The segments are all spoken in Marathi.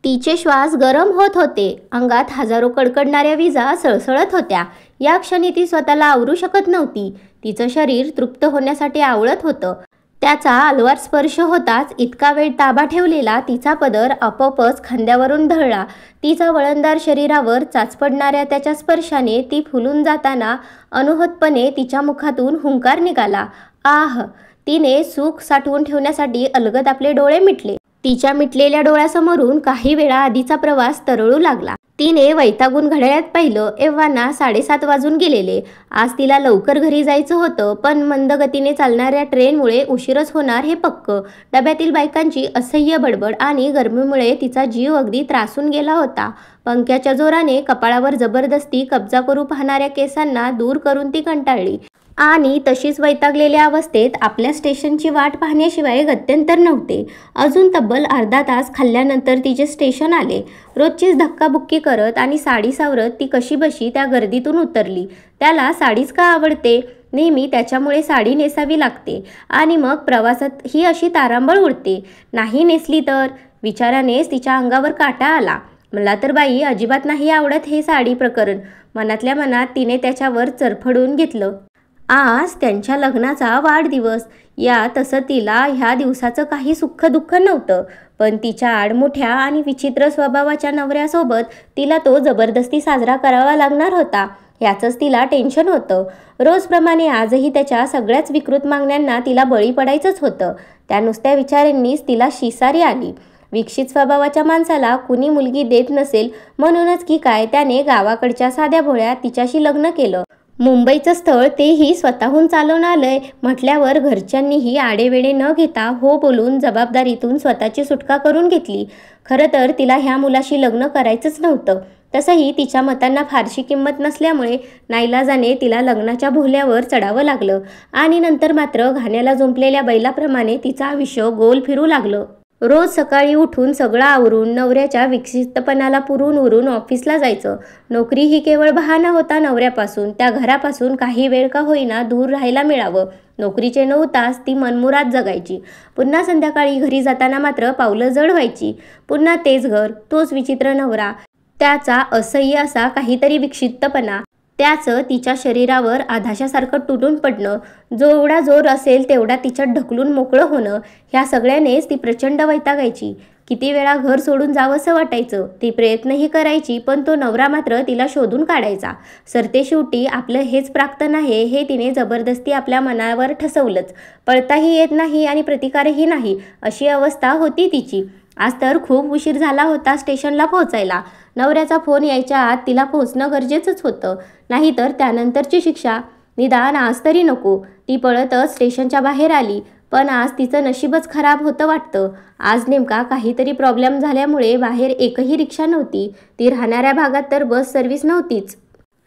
तिचे श्वास गरम होत होते, अंगात हजारो कडकडणाऱ्या विजा सळसळत होत्या. या क्षणी ती स्वतःला आवरू शकत नव्हती. तिचं शरीर तृप्त होण्यासाठी आवळत होतं. त्याचा अलवार स्पर्श होताच इतका वेळ ताबा ठेवलेला तिचा पदर आपोआपच खांद्यावरून ढळला. तिचा वळणदार शरीरावर चाचपडणाऱ्या त्याच्या स्पर्शाने ती फुलून जाताना अनुहतपणे तिच्या मुखातून हुंकार निघाला. आह! तिने सुख साठवून ठेवण्यासाठी अलगद आपले डोळे मिटले. तिच्या मिटलेल्या डोळ्यासमोरून काही वेळा आधीचा प्रवास तरळू लागला. तिने वैतागून घड्याळात पाहिलं. एव्हाना 7:30 वाजून गेलेले. आज तिला लवकर घरी जायचं होतं, पण मंद गतीने चालणाऱ्या ट्रेनमुळे उशीरच होणार हे पक्क. डब्यातील बायकांची असह्य बडबड आणि गरमीमुळे तिचा जीव अगदी त्रासून गेला होता. पंख्याच्या जोराने कपाळावर जबरदस्ती कब्जा करू पाहणाऱ्या केसांना दूर करून ती कंटाळली आणि तशीच वैतागलेल्या अवस्थेत आपल्या स्टेशनची वाट पाहण्याशिवाय गत्यंतर नव्हते. अजून तब्बल अर्धा तास खाल्ल्यानंतर तिचे स्टेशन आले. रोजचीच धक्काबुक्की करत आणि साडी सावरत ती कशीबशी त्या गर्दीतून उतरली. त्याला साडीच का आवडते? नेहमी त्याच्यामुळे साडी नेसावी लागते आणि मग प्रवासात ही अशी तारांबळ उडते. नाही नेसली तर? विचारानेच तिच्या अंगावर काटा आला. मला तर बाई अजिबात नाही आवडत हे साडी प्रकरण. मनातल्या मनात तिने त्याच्यावर चरफडून घेतलं. आज त्यांच्या लग्नाचा वाढदिवस. या तसं तिला ह्या दिवसाचं काही सुख दुःख नव्हतं, पण तिच्या आडमुठ्या आणि विचित्र स्वभावाच्या नवऱ्यासोबत तिला तो जबरदस्ती साजरा करावा लागणार होता. याचंच तिला टेन्शन होतं. रोजप्रमाणे आजही त्याच्या सगळ्याच विकृत मागण्यांना तिला बळी पडायचंच होतं. त्या नुसत्या विचारांनीच तिला शिसारी आली. विकसित स्वभावाच्या माणसाला कुणी मुलगी देत नसेल म्हणूनच की काय त्याने गावाकडच्या साध्या भोळ्या तिच्याशी लग्न केलं. मुंबईचं स्थळ तेही स्वतःहून चालवून आलंय म्हटल्यावर घरच्यांनीही आडेवेडे न घेता हो बोलून जबाबदारीतून स्वतःची सुटका करून घेतली. खरं तर तिला ह्या मुलाशी लग्न करायचंच नव्हतं. तसंही तिच्या मतांना फारशी किंमत नसल्यामुळे नाईलाजाने तिला लग्नाच्या भोल्यावर चढावं लागलं आणि नंतर मात्र घाण्याला जुंपलेल्या बैलाप्रमाणे तिचं आयुष्य गोल फिरू लागलं. रोज सकाळी उठून सगळं आवरून नवऱ्याच्या विक्षिप्तपणाला पुरून उरून ऑफिसला जायचं. नोकरी ही केवळ बहाणा होता नवऱ्यापासून, त्या घरापासून काही वेळ का होईना दूर राहायला मिळावं. नोकरीचे 9 तास ती मनमुराद जगायची. पुन्हा संध्याकाळी घरी जाताना मात्र पावलं जड व्हायची. पुन्हा तेच घर, तोच विचित्र नवरा, त्याचा असह्य असा काहीतरी विक्षिप्तपणा, त्याचं तिच्या शरीरावर आधाशासारखं तुटून पडणं, जेवढा जोर असेल तेवढा तिच्यात ढकलून मोकळं होणं, ह्या सगळ्यानेच ती प्रचंड वैतागायची. किती वेळा घर सोडून जावंसं वाटायचं. ती प्रयत्नही करायची, पण तो नवरा मात्र तिला शोधून काढायचा. सरतेशेवटी आपलं हेच प्राक्तन आहे हे तिने जबरदस्ती आपल्या मनावर ठसवलंच. पळताही येत नाही आणि प्रतिकारही नाही अशी अवस्था होती तिची. आज तर खूप उशीर झाला होता स्टेशनला पोहोचायला. नवऱ्याचा फोन यायच्या आत तिला पोहोचणं गरजेचंच होतं, नाहीतर त्यानंतरची शिक्षा. निदान आज तरी नको. ती पळतच स्टेशनच्या बाहेर आली, पण आज तिचं नशीबच खराब होतं वाटतं. आज नेमका काहीतरी प्रॉब्लेम झाल्यामुळे बाहेर एकही रिक्षा नव्हती. ती राहणाऱ्या भागात तर बस सर्व्हिस नव्हतीच.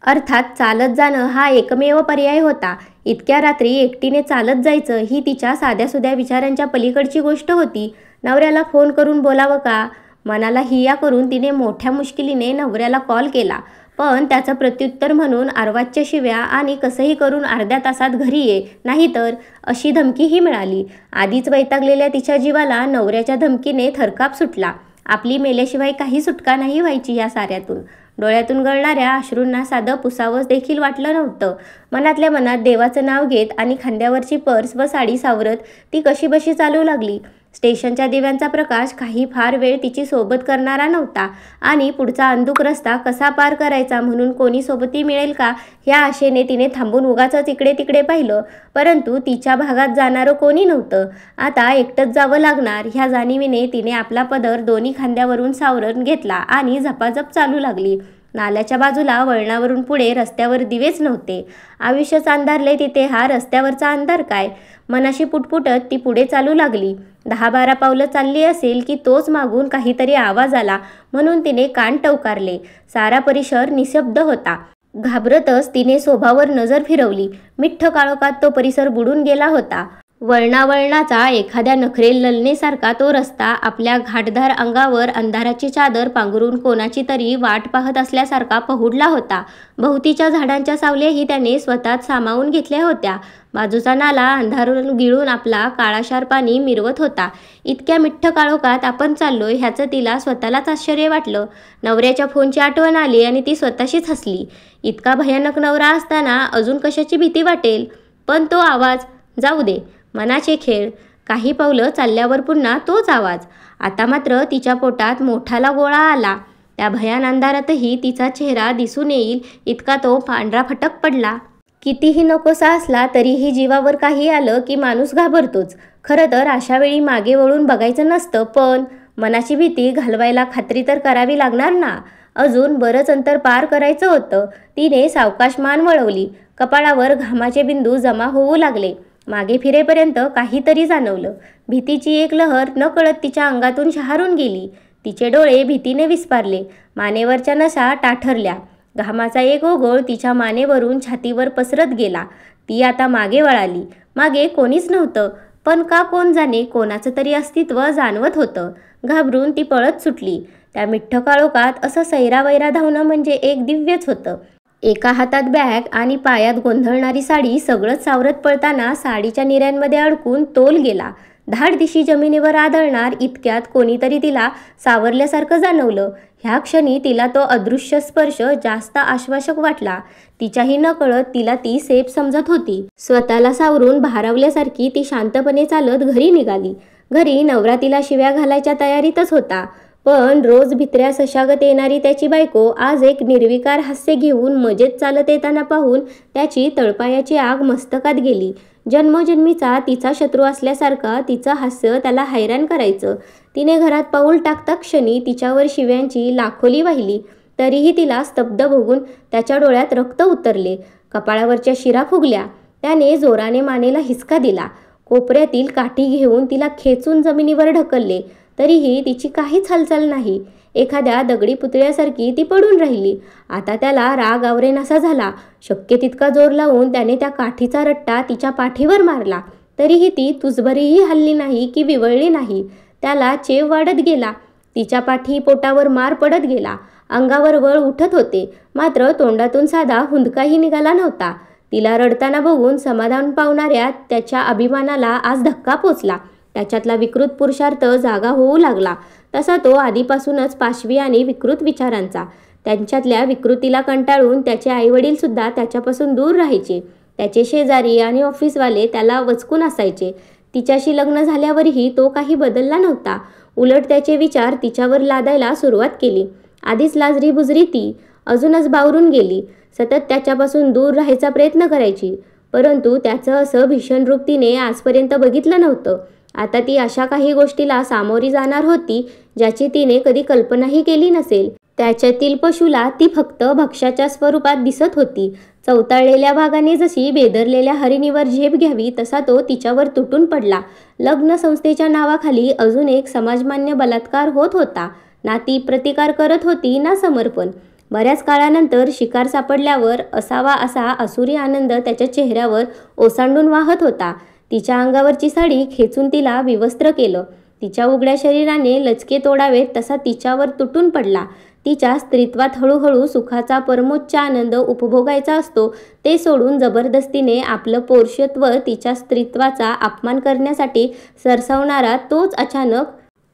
अर्थात चालत जाणं हा एकमेव पर्याय होता. इतक्या रात्री एकटीने चालत जायचं ही तिच्या साध्यासुध्या विचारांच्या पलीकडची गोष्ट होती. नवऱ्याला फोन करून बोलावं का? मनाला हिया करून तिने मोठ्या मुश्किलीने नवऱ्याला कॉल केला, पण त्याचं प्रत्युत्तर म्हणून अर्वाच्य शिव्या आणि कसंही करून अर्ध्या तासात घरी ये, नाहीतर अशी धमकीही मिळाली. आधीच वैतागलेल्या तिच्या जीवाला नवऱ्याच्या धमकीने थरकाप सुटला. आपली मेल्याशिवाय काही सुटका नाही व्हायची या साऱ्यातून. डोळ्यातून गळणाऱ्या अश्रूंना साधं पुसावं देखील वाटलं नव्हतं. मनातल्या मनात देवाचं नाव घेत आणि खांद्यावरची पर्स व साडी सावरत ती कशीबशी चालू लागली. स्टेशनच्या दिव्यांचा प्रकाश काही फार वेळ तिची सोबत करणारा नव्हता आणि पुढचा अंधुक रस्ता कसा पार करायचा म्हणून कोणी सोबती मिळेल का ह्या आशेने तिने थांबून उगाचच इकडे तिकडे पाहिलं, परंतु तिच्या भागात जाणारं कोणी नव्हतं. आता एकटंच जावं लागणार ह्या जाणीवीने तिने आपला पदर दोन्ही खांद्यावरून सावरून घेतला आणि झपाझप चालू लागली. नाल्याच्या बाजूला वळणावरून पुढे रस्त्यावर दिवेच नव्हते. आयुष्यच अंधारले तिथे, हा रस्त्यावरचा अंधार काय? मनाशी पुटपुटत ती पुढे चालू लागली. 10-12 पावलं चालली असेल की तोच मागून काहीतरी आवाज आला म्हणून तिने कान टवकारले. सारा परिसर निशब्द होता. घाबरतच तिने शोभावर नजर फिरवली. मिठ्ठ काळोखात तो परिसर बुडून गेला होता. वळणावळणाचा एखाद्या नखरेल ललनेसारखा तो रस्ता आपल्या घाटदार अंगावर अंधाराची चादर पांघरून कोणाची तरी वाट पाहत असल्यासारखा पहुडला होता. भोवतीच्या झाडांच्या सावल्याही त्याने स्वतःत सामावून घेतल्या होत्या. बाजूचा नाला अंधारून गिळून आपला काळाशार पाणी मिरवत होता. इतक्या मिठ्ठ काळोखात आपण चाललोय ह्याचं तिला स्वतःलाच आश्चर्य वाटलं. नवऱ्याच्या फोनची आठवण आली आणि ती स्वतःशीच हसली. इतका भयानक नवरा असताना अजून कशाची भीती वाटेल? पण तो आवाज, जाऊ दे, मनाचे खेळ. काही पावलं चालल्यावर पुन्हा तोच आवाज. आता मात्र तिच्या पोटात मोठाला गोळा आला. त्या भयान अंधारातही तिचा चेहरा दिसून येईल इतका तो पांढरा फटक पडला. कितीही नकोसा असला तरीही जीवावर काही आलं की माणूस घाबरतोच. खरं तर अशा वेळी मागे वळून बघायचं नसतं, पण मनाची भीती घालवायला खात्री तर करावी लागणार ना. अजून बरंच अंतर पार करायचं होतं. तिने सावकाश मान वळवली. कपाळावर घामाचे बिंदू जमा होऊ लागले. मागे फिरेपर्यंत काहीतरी जाणवलं. भीतीची एक लहर नकळत तिच्या अंगातून शहारून गेली. तिचे डोळे भीतीने विस्पारले. मानेवरच्या नसा टाठरल्या. घामाचा एक ओघळ तिच्या मानेवरून छातीवर पसरत गेला. ती आता मागे वळाली. मागे कोणीच नव्हतं, पण का कोण जाणे कोणाचं तरी अस्तित्व जाणवत होतं. घाबरून ती पळत सुटली. त्या मिठ्ठ काळोखात असं सैरावैरा धावणं म्हणजे एक दिव्यच होतं. एका हातात बॅग आणि पायात गोंधळणारी साडी सगळंच सावरत पळताना साडीच्या निऱ्यांमध्ये अडकून तोल गेला. धाडदिशी जमिनीवर आदळणार इतक्यात कोणीतरी तिला सावरल्यासारखं जाणवलं. ह्या क्षणी तिला तो अदृश्य स्पर्श जास्त आश्वासक वाटला. तिच्याही नकळत तिला ती सेफ समजत होती. स्वतःला सावरून भारावल्यासारखी ती शांतपणे चालत घरी निघाली. घरी नवरा तिला शिव्या घालायच्या तयारीतच होता. पण रोज भित्र्या सशागत येणारी त्याची बायको आज एक निर्विकार हास्य घेऊन मजेत चालत येताना पाहून त्याची तळपायाची आग मस्तकात गेली. जन्मोजन्मीचा तिचा शत्रू असल्यासारखा तिचं हास्य त्याला हैराण करायचं. तिने घरात पाऊल टाकता क्षणी तिच्यावर शिव्यांची लाखोली वाहिली. तरीही तिला स्तब्ध बघून त्याच्या डोळ्यात रक्त उतरले. कपाळावरच्या शिरा फुगल्या. त्याने जोराने मानेला हिसका दिला. कोपऱ्यातील काठी घेऊन तिला खेचून जमिनीवर ढकलले. तरीही तिची काहीच हालचाल नाही. एखाद्या दगडी पुतळ्यासारखी ती पडून राहिली. आता त्याला राग आवरेनासा झाला. शक्य तितका जोर लावून त्याने त्या काठीचा रट्टा तिच्या पाठीवर मारला. तरीही ती तुझभरीही हलली नाही की विवळली नाही. त्याला चेव वाढत गेला. तिच्या पाठी पोटावर मार पडत गेला. अंगावर वळ उठत होते. मात्र तोंडातून साधा हुंदकाही निघाला नव्हता. तिला रडताना बघून समाधान पावणाऱ्या त्याच्या अभिमानाला आज धक्का पोचला. त्याच्यातला विकृत पुरुषार्थ जागा होऊ लागला. तसा तो आधीपासूनच पाशवी आणि विकृत विचारांचा. त्यांच्यातल्या विकृतीला कंटाळून त्याचे आईवडीलसुद्धा त्याच्यापासून दूर राहायचे. त्याचे शेजारी आणि ऑफिसवाले त्याला वचकून असायचे. तिच्याशी लग्न झाल्यावरही तो काही बदलला नव्हता. उलट त्याचे विचार तिच्यावर लादायला सुरुवात केली. आधीच लाजरी बुजरी ती अजूनच बावरून गेली. सतत त्याच्यापासून दूर राहायचा प्रयत्न करायची. परंतु त्याचं असं भीषण रूप तिने आजपर्यंत बघितलं नव्हतं. आता ती अशा काही गोष्टीला सामोरी जाणार होती ज्याची तिने कधी कल्पनाही केली नसेल. त्याच्यातील पशुला ती फक्त भक्ष्याच्या स्वरूपात दिसत होती. चवताळलेल्या वाघाने जशी बेदरलेल्या हरिणीवर झेप घ्यावी तसा तो तिच्यावर तुटून पडला. लग्न संस्थेच्या नावाखाली अजून एक समाजमान्य बलात्कार होत होता. ना ती प्रतिकार करत होती ना समर्पण. बऱ्याच काळानंतर शिकार सापडल्यावर असावा असा आसुरी आनंद त्याच्या चेहऱ्यावर ओसांडून वाहत होता. तिच्या अंगावरची साडी खेचून तिला विवस्त्र केलं. तिच्या उघड्या शरीराने लचके तोडावेत तसा तिच्यावर तुटून पडला. तिच्या स्त्रीत्वात हळूहळू सुखाचा परमोच्च आनंद उपभोगायचा असतो ते सोडून जबरदस्तीने आपलं पौरुषत्व तिच्या स्त्रीत्वाचा अपमान करण्यासाठी सरसावणारा तोच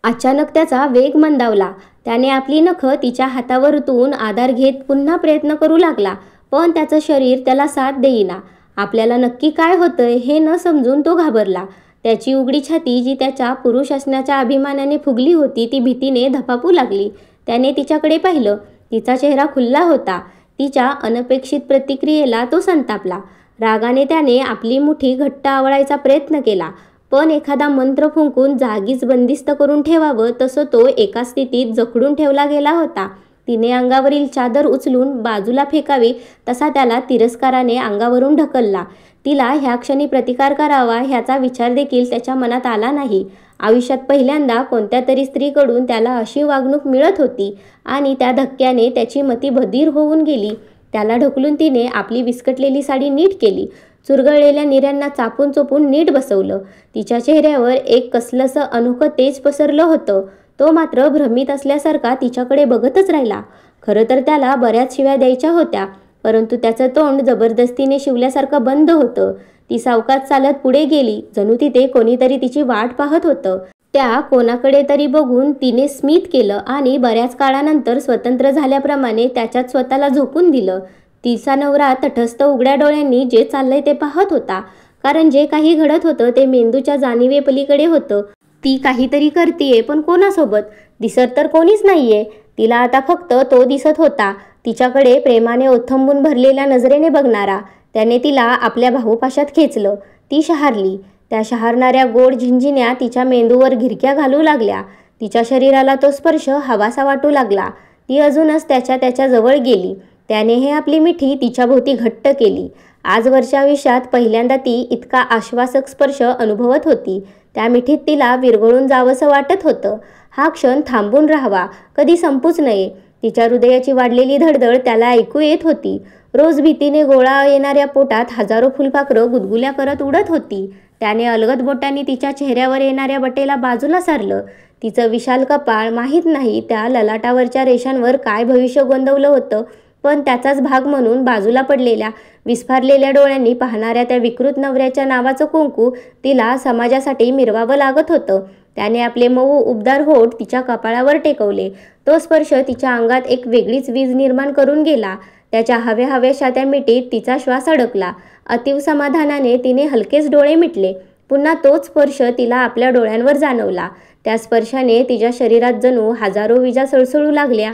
अचानक त्याचा वेग मंदावला. त्याने आपली नखं तिच्या हातावर ऋतून आधार घेत पुन्हा प्रयत्न करू लागला. पण त्याचं शरीर त्याला साथ देईना. आपल्याला नक्की काय होतंय हे न समजून तो घाबरला. त्याची उघडी छाती जी त्याच्या पुरुष असण्याच्या अभिमानाने फुगली होती ती भीतीने धपापू लागली. त्याने तिच्याकडे पाहिलं. तिचा चेहरा खुल्ला होता. तिच्या अनपेक्षित प्रतिक्रियेला तो संतापला. रागाने त्याने आपली मुठी घट्ट आवळायचा प्रयत्न केला. पण एखादा मंत्र फुंकून जागीच बंदिस्त करून ठेवावं तसं तो एका स्थितीत जखडून ठेवला गेला होता. तिने अंगावरील चादर उचलून बाजूला फेकावी तसा त्याला तिरस्काराने अंगावरून ढकलला. तिला ह्या क्षणी प्रतिकार करावा ह्याचा विचार देखील त्याच्या मनात आला नाही. आयुष्यात पहिल्यांदा कोणत्या तरी स्त्रीकडून त्याला अशी वागणूक मिळत होती आणि त्या धक्क्याने त्याची मती बधीर होऊन गेली. त्याला ढकलून तिने आपली विस्कटलेली साडी नीट केली. चुरगळलेल्या निऱ्यांना चापून चोपून नीट बसवलं. तिच्या चेहऱ्यावर एक कसलंसं अनोखं तेज पसरलं होतं. तो मात्र भ्रमित असल्यासारखा तिच्याकडे बघतच राहिला. खरं तर त्याला बऱ्याच शिव्या द्यायच्या होत्या, परंतु त्याचं तोंड जबरदस्तीने शिवल्यासारखं बंद होतं. ती सावकाश चालत पुढे गेली, जणू तिथे कोणीतरी तिची वाट पाहत होतं. त्या कोणाकडे तरी बघून तिने स्मित केलं आणि बऱ्याच काळानंतर स्वतंत्र झाल्याप्रमाणे त्याच्यात स्वतःला झोकून दिलं. तिचा नवरा तटस्थ उघड्या डोळ्यांनी जे चाललंय ते पाहत होता, कारण जे काही घडत होतं ते मेंदूच्या जाणीवेपलीकडे होतं. ती काहीतरी करतीये, पण कोणासोबत? दिसत तर कोणीच नाहीये. तिला आता फक्त तो दिसत होता, तिच्याकडे प्रेमाने ओथंबून भरलेल्या नजरेने बघणारा. त्याने तिला आपल्या बाहुपाशात खेचलं. ती शहारली. त्या शहारणाऱ्या गोड झिंझिण्या तिच्या मेंदूवर घिरक्या घालू लागल्या. तिच्या शरीराला तो स्पर्श हवासा वाटू लागला. ती अजूनच त्याच्या जवळ गेली. त्याने हे आपली मिठी तिच्याभोवती घट्ट केली. आजवरच्या आयुष्यात पहिल्यांदा ती इतका आश्वासक स्पर्श अनुभवत होती. त्या मिठीत तिला विरघळून जावंसं वाटत होतं. हा क्षण थांबून राहावा, कधी संपूच नये. तिच्या हृदयाची वाढलेली धडधड त्याला ऐकू येत होती. रोज भीतीने गोळा येणाऱ्या पोटात हजारो फुलपाखरं गुदगुल्या करत उडत होती. त्याने अलगद बोटांनी तिच्या चेहऱ्यावर येणाऱ्या बटेला बाजूला सारलं. तिचं विशाल कपाळ, माहीत नाही त्या ललाटावरच्या रेषांवर काय भविष्य गोंदवलं होतं, पण त्याचाच भाग म्हणून बाजूला पडलेल्या विस्फारलेल्या डोळ्यांनी पाहणाऱ्या त्या विकृत नवऱ्याच्या नावाचं कुंकू तिला समाजासाठी मिरवावं लागत होतं. त्याने आपले मऊ उबदार होठ तिच्या कपाळावर टेकवले. तो स्पर्श तिच्या अंगात एक वेगळीच वीज निर्माण करून गेला. त्याच्या हव्याशा त्या मिठीत तिचा श्वास अडकला. अतीव समाधानाने तिने हलकेच डोळे मिटले. पुन्हा तोच स्पर्श तिला आपल्या डोळ्यांवर जाणवला. त्या स्पर्शाने तिच्या शरीरात जणू हजारो विजा सळसळू लागल्या.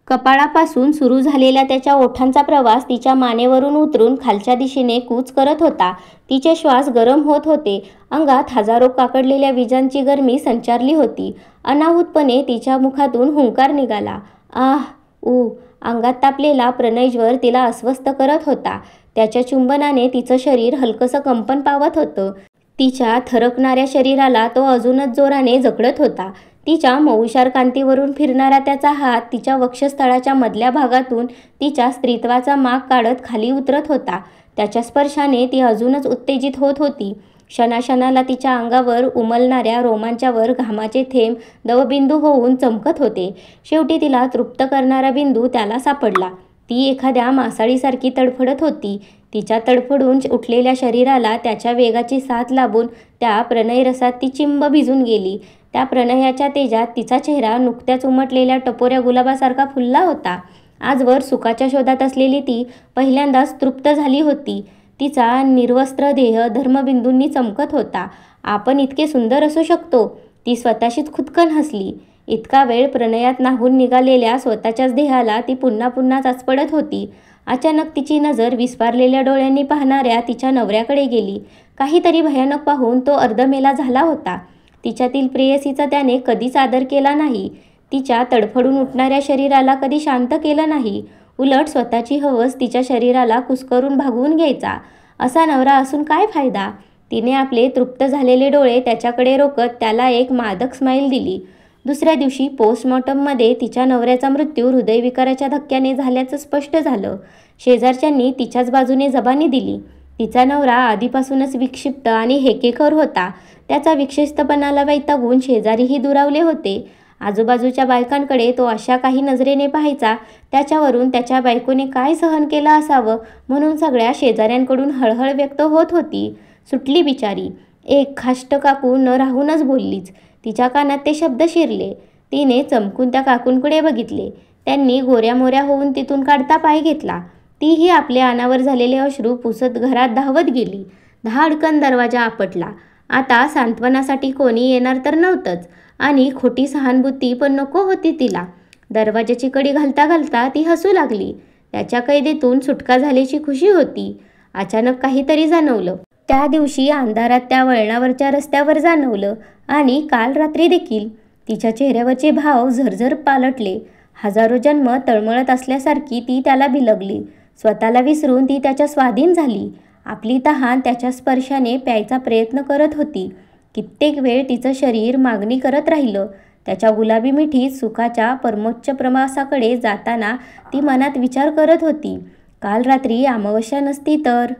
कपाळापासून सुरू झालेला त्याच्या ओठांचा प्रवास तिच्या मानेवरून उतरून खालच्या दिशेने कूच करत होता. तिचे श्वास गरम होत होते. अंगात हजारो काकडलेल्या विजांची गरमी संचारली होती. अनाहूतपणे तिच्या मुखातून हुंकार निघाला. आह ऊ. अंगात तापलेला प्रणयज्वर तिला अस्वस्थ करत होता. त्याच्या चुंबनाने तिचं शरीर हलकंसं कंपन पावत होतं. तिच्या थरकणाऱ्या शरीराला तो अजूनच जोराने जखडत होता. तिच्या मऊशार कांतीवरून फिरणारा त्याचा हात तिच्या वक्षस्थळाच्या मधल्या भागातून तिच्या स्त्रीत्वाचा माग काढत खाली उतरत होता. त्याच्या स्पर्शाने ती अजूनच उत्तेजित होत होती. क्षणाक्षणाला तिच्या अंगावर उमलणाऱ्या रोमांचावर घामाचे थेंब दवबिंदू होऊन चमकत होते. शेवटी तिला तृप्त करणारा बिंदू त्याला सापडला. ती एखाद्या मासाळीसारखी तडफडत होती. तिच्या तडफडून उठलेल्या शरीराला त्याच्या वेगाची साथ लाभून त्या प्रणयरसात ती चिंब भिजून गेली. त्या प्रणयाच्या तेजात तिचा चेहरा नुकत्याच उमटलेल्या टपोऱ्या गुलाबासारखा फुलला होता. आजवर सुखाच्या शोधात असलेली ती पहिल्यांदाच तृप्त झाली होती. तिचा निर्वस्त्र देह धर्मबिंदूंनी चमकत होता. आपण इतके सुंदर असू शकतो. ती स्वतःशीच खुदकन हसली. इतका वेळ प्रणयात न्हाऊन निघालेल्या स्वतःच्याच देहाला ती पुन्हा पुन्हा चाचपडत होती. अचानक तिची नजर विस्फारलेल्या डोळ्यांनी पाहणाऱ्या तिच्या नवऱ्याकडे गेली. काहीतरी भयानक पाहून तो अर्धमेला झाला होता. तिच्यातील प्रेयसीचा त्याने कधीच आदर केला नाही. तिच्या तडफडून उठणाऱ्या शरीराला कधी शांत केलं नाही. उलट स्वतःची हवस तिच्या शरीराला कुस्करून भागवून घ्यायचा. असा नवरा असून काय फायदा? तिने आपले तृप्त झालेले डोळे त्याच्याकडे रोखत त्याला एक मादक स्माईल दिली. दुसऱ्या दिवशी पोस्टमॉर्टममध्ये तिच्या नवऱ्याचा मृत्यू हृदयविकाराच्या धक्क्याने झाल्याचं स्पष्ट झालं. शेजारच्यांनी तिच्याच बाजूने जबानी दिली. तिचा नवरा आधीपासूनच विक्षिप्त आणि हेकेखोर होता. त्याचा विक्षिप्तपणाला वैतागून शेजारीही दुरावले होते. आजूबाजूच्या बायकांकडे तो अशा काही नजरेने पाहायचा, त्याच्यावरून त्याच्या बायकोने काय सहन केलं असावं म्हणून सगळ्या शेजाऱ्यांकडून हळहळ व्यक्त होत होती. सुटली बिचारी. एक खाष्ट काकू न राहूनच बोललीच. तिच्या कानात ते शब्द शिरले. तिने चमकून त्या काकूंकडे बघितले. त्यांनी गोऱ्यामोऱ्या होऊन तिथून काढता पाय घेतला. तीही आपले अनावर झालेले अश्रू पुसत घरात धावत गेली. धाडकन दरवाजा आपटला. आता सांत्वनासाठी कोणी येणार तर नव्हतंच आणि खोटी सहानुभूती पण नको होती तिला. दरवाजाची कडी घालता घालता ती हसू लागली. त्याच्या कैदेतून सुटका झाल्याची खुशी होती. अचानक काहीतरी जाणवलं. त्या दिवशी अंधारात त्या वळणावरच्या रस्त्यावर जाणवलं आणि काल रात्री देखील. तिच्या चेहऱ्यावरचे भाव झरझर पालटले. हजारो जन्म तळमळत असल्यासारखी ती त्याला बिलगली. स्वतःला विसरून ती त्याच्या स्वाधीन झाली. आपली तहान त्याच्या स्पर्शाने प्यायचा प्रयत्न करत होती. कित्येक वेळ तिचं शरीर मागणी करत राहिलं. त्याच्या गुलाबी मिठीत सुखाच्या परमोच्च प्रवासाकडे जाताना ती मनात विचार करत होती. काल रात्री अमावस्या नसती तर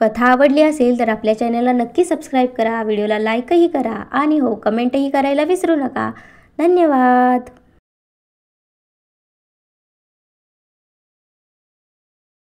कथा आवडली असेल तर आपल्या चॅनलला नक्की सबस्क्राईब करा, व्हिडिओला लाईकही करा आणि हो कमेंटही करायला विसरू नका. धन्यवाद.